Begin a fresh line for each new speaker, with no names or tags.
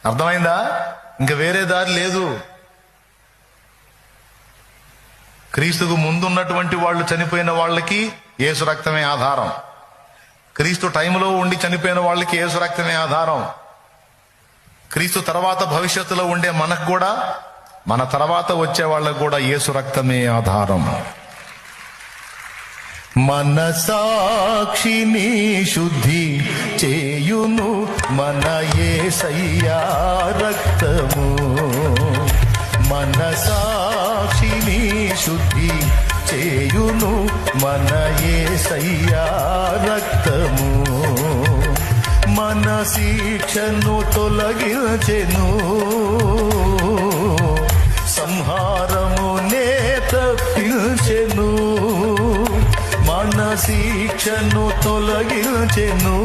అర్థమైందా? ఇంక వేరే దారి లేదు. క్రీస్తుకు ముందున్నటువంటి వాళ్ళు చనిపోయిన వాళ్ళకి యేసు రక్తమే ఆధారం. క్రీస్తు టైంలో ఉండి చనిపోయిన వాళ్ళకి యేసు రక్తమే ఆధారం. క్రీస్తు తర్వాత భవిష్యత్తులో ఉండే మనకు కూడా, మన తర్వాత వచ్చే వాళ్ళకు కూడా యేసు రక్తమే ఆధారం. మన సాక్షిని శుద్ధి చేయును మన యేసయ్యా రక్తము. మన సాక్షిని శుద్ధి చేయును మన యేసయ్యా రక్తము. మన శిక్షను తొలగించెను, సంహారమునే తప్పించెను. మన శిక్షను తొలగించెను,